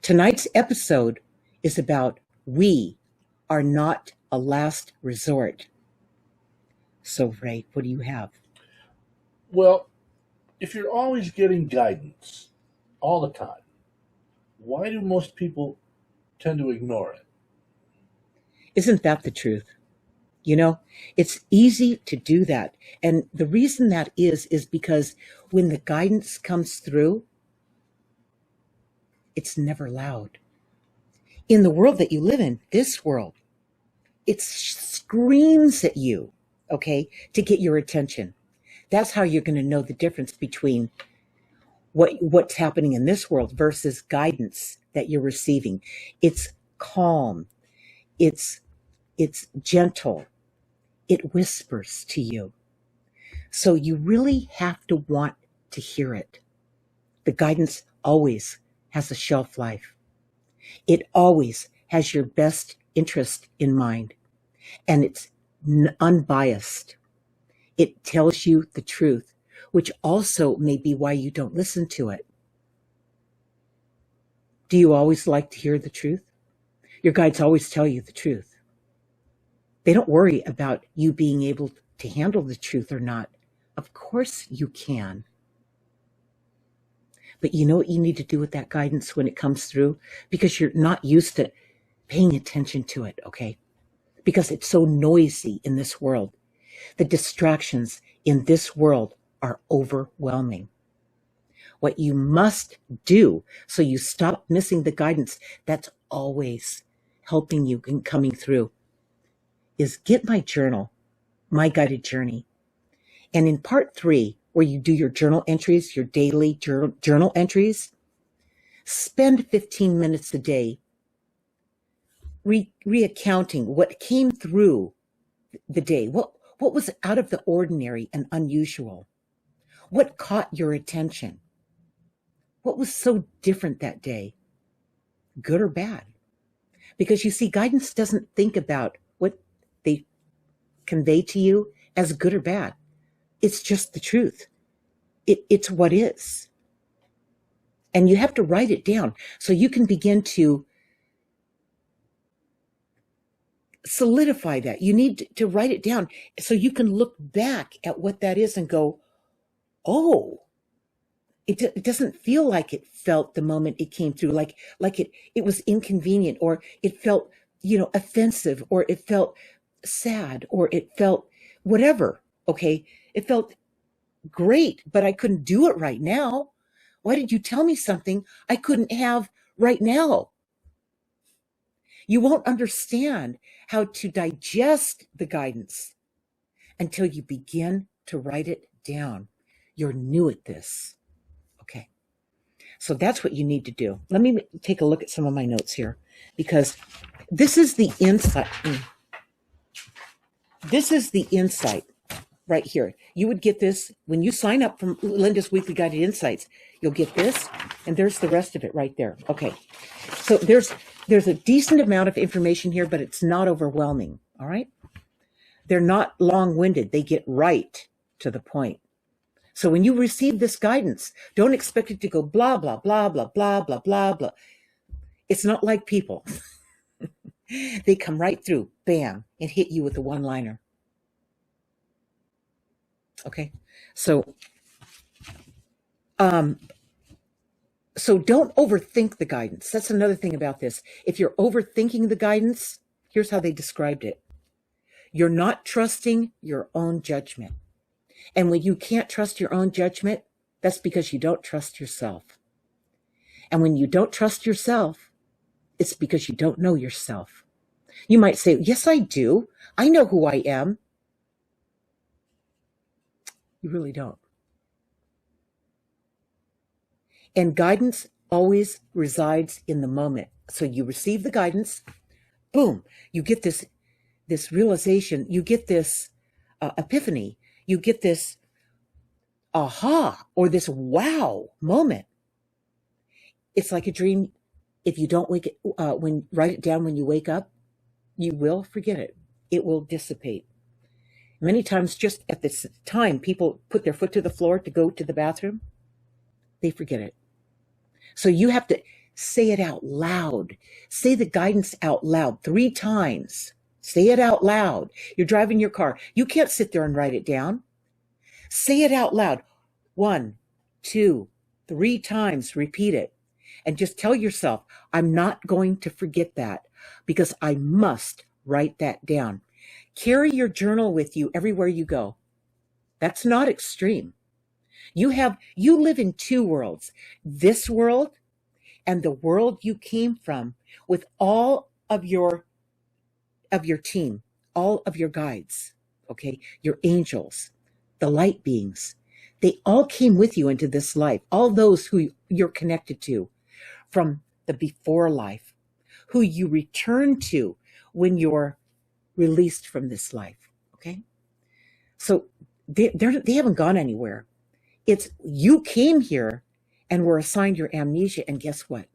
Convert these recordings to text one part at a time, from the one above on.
Tonight's episode is about we are not a last resort. So, Ray, what do you have? Well, if you're always getting guidance all the time, why do most people tend to ignore it? Isn't that the truth? You know, it's easy to do that. And the reason that is because when the guidance comes through, it's never loud. In the world that you live in, this world, it screams at you, okay, to get your attention. That's how you're going to know the difference between what's happening in this world versus guidance that you're receiving. It's calm. It's gentle. It whispers to you. So you really have to want to hear it. The guidance always has a shelf life. It always has your best interest in mind, and it's unbiased. It tells you the truth, which also may be why you don't listen to it. Do you always like to hear the truth? Your guides always tell you the truth. They don't worry about you being able to handle the truth or not. Of course you can. But you know what you need to do with that guidance when it comes through? Because you're not used to paying attention to it, okay? Because it's so noisy in this world. The distractions in this world are overwhelming. What you must do so you stop missing the guidance that's always helping you and coming through is get my journal, My Guided Journey. And in part 3, where you do your journal entries, your daily journal entries, spend 15 minutes a day reaccounting what came through the day. What was out of the ordinary and unusual? What caught your attention? What was so different that day, good or bad? Because you see, guidance doesn't think about what they convey to you as good or bad. It's just the truth. It's what is. And you have to write it down so you can begin to solidify that. You need to write it down so you can look back at what that is and go, oh, it doesn't feel like it felt the moment it came through, like it was inconvenient, or it felt, offensive, or it felt sad, or it felt whatever. Okay. It felt great, but I couldn't do it right now. Why did you tell me something I couldn't have right now? You won't understand how to digest the guidance until you begin to write it down. You're new at this. Okay. So that's what you need to do. Let me take a look at some of my notes here, because this is the insight. This is the insight right here. You would get this when you sign up for Linda's Weekly Guided Insights. You'll get this, and there's the rest of it right there. Okay. So there's a decent amount of information here, but it's not overwhelming. All right. They're not long-winded. They get right to the point. So when you receive this guidance, don't expect it to go blah, blah, blah, blah, blah, blah, blah, blah. It's not like people. They come right through, bam, and hit you with a one-liner. Okay. So don't overthink the guidance. That's another thing about this. If you're overthinking the guidance, here's how they described it. You're not trusting your own judgment. And when you can't trust your own judgment, that's because you don't trust yourself. And when you don't trust yourself, it's because you don't know yourself. You might say, yes, I do. I know who I am. You really don't. And guidance always resides in the moment. So you receive the guidance, boom, you get this realization, you get this epiphany, you get this aha or this wow moment. It's like a dream. If you don't write it down when you wake up, you will forget it. It will dissipate. Many times, just at this time, people put their foot to the floor to go to the bathroom. They forget it. So you have to, say it out loud. Say the guidance out loud 3 times. Say it out loud. You're driving your car. You can't sit there and write it down. Say it out loud. 1, 2, 3 times. Repeat it. And just tell yourself, I'm not going to forget that because I must write that down. Carry your journal with you everywhere you go. That's not extreme. You live in 2 worlds, this world and the world you came from, with all of your team, all of your guides, okay, your angels, the light beings. They all came with you into this life, all those who you're connected to from the before life, who you return to when you're released from this life, okay? So they haven't gone anywhere. It's you came here and were assigned your amnesia, and guess what?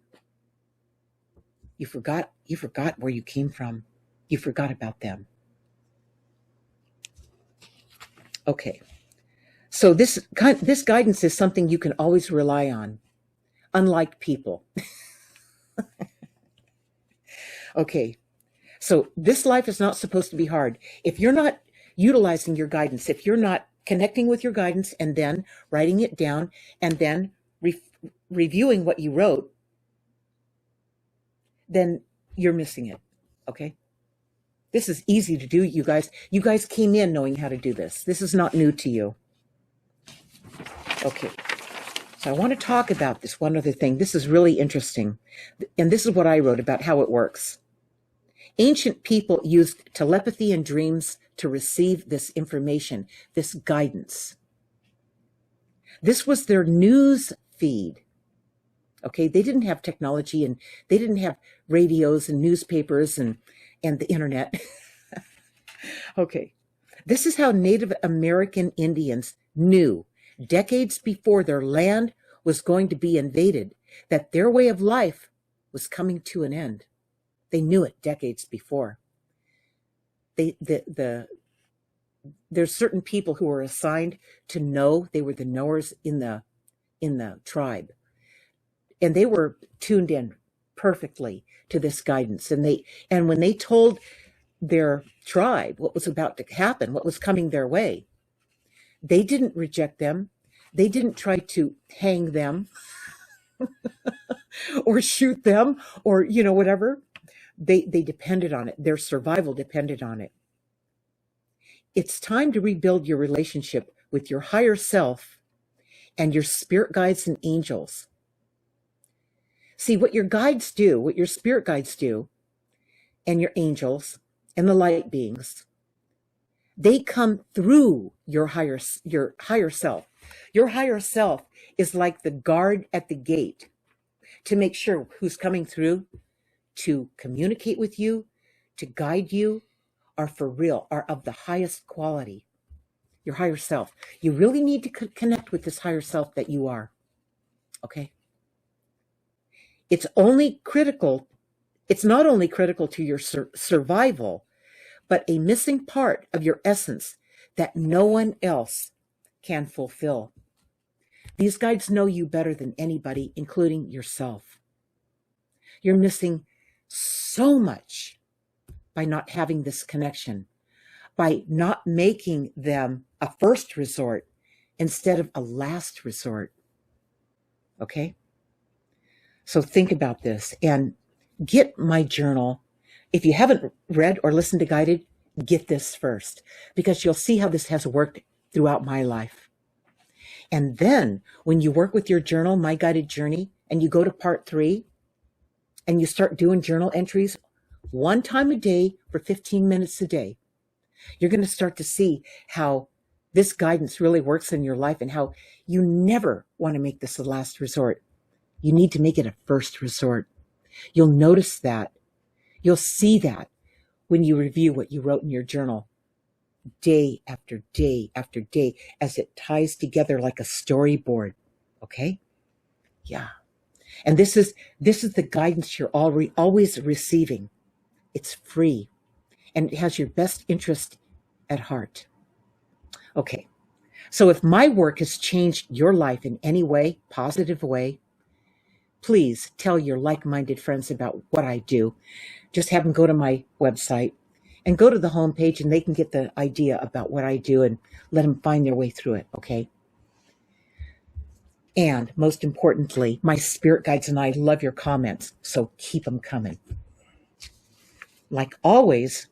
You forgot where you came from. You forgot about them. Okay. So this guidance is something you can always rely on, unlike people. Okay. So this life is not supposed to be hard. If you're not utilizing your guidance, if you're not connecting with your guidance and then writing it down and then reviewing what you wrote, then you're missing it. Okay? This is easy to do, you guys. You guys came in knowing how to do this. This is not new to you. Okay. So I want to talk about this one other thing. This is really interesting. And this is what I wrote about how it works. Ancient people used telepathy and dreams to receive this information, this guidance. This was their news feed. Okay, they didn't have technology and they didn't have radios and newspapers and the internet. Okay, this is how Native American Indians knew decades before their land was going to be invaded, that their way of life was coming to an end. They knew it decades before. There's certain people who were assigned to know. They were the knowers in the tribe, and they were tuned in perfectly to this guidance. And when they told their tribe what was about to happen, what was coming their way, they didn't reject them. They didn't try to hang them or shoot them or whatever. They depended on it. Their survival depended on it. It's time to rebuild your relationship with your higher self and your spirit guides and angels. See, what your guides do, what your spirit guides do, and your angels and the light beings, they come through your higher self. Your higher self is like the guard at the gate to make sure who's coming through to communicate with you, to guide you, are for real, are of the highest quality. Your higher self. You really need to connect with this higher self that you are. Okay? It's not only critical to your survival, but a missing part of your essence that no one else can fulfill. These guides know you better than anybody, including yourself. You're missing so much by not having this connection, by not making them a first resort instead of a last resort. Okay? So think about this and get my journal. If you haven't read or listened to Guided, get this first, because you'll see how this has worked throughout my life. And then when you work with your journal, My Guided Journey, and you go to part 3 and you start doing journal entries 1 time a day for 15 minutes a day, you're going to start to see how this guidance really works in your life and how you never want to make this a last resort. You need to make it a first resort. You'll notice that. You'll see that when you review what you wrote in your journal day after day after day as it ties together like a storyboard. Okay? Yeah. And this is the guidance you're always receiving. It's free and it has your best interest at heart. Okay. So if my work has changed your life in any way, positive way, please tell your like-minded friends about what I do. Just have them go to my website and go to the homepage, and they can get the idea about what I do and let them find their way through it, okay? And most importantly, my spirit guides and I love your comments, so keep them coming. Like always,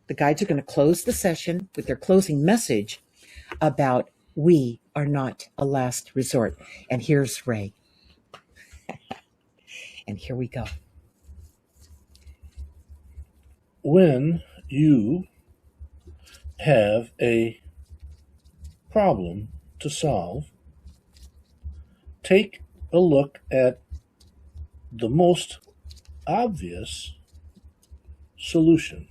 the guides are going to close the session with their closing message about we are not a last resort. And here's Ray. And here we go. When you have a problem to solve, take a look at the most obvious solution.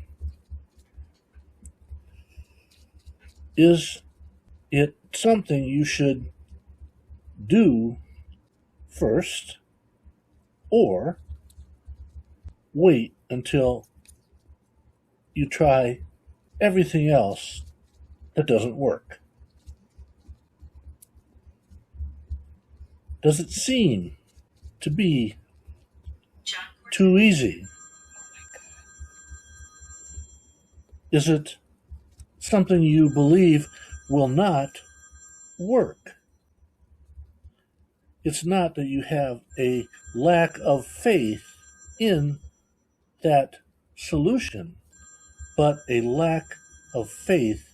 Is it something you should do first, or wait until you try everything else that doesn't work? Does it seem to be too easy? Is it something you believe will not work? It's not that you have a lack of faith in that solution, but a lack of faith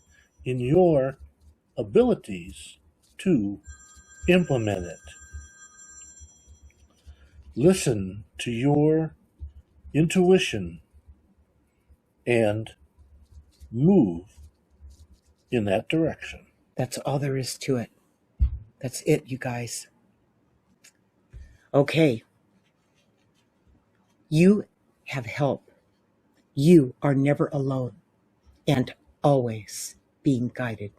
in your abilities to implement it. Listen to your intuition and move in that direction. That's all there is to it. That's it, you guys. Okay. You have help. You are never alone and always being guided.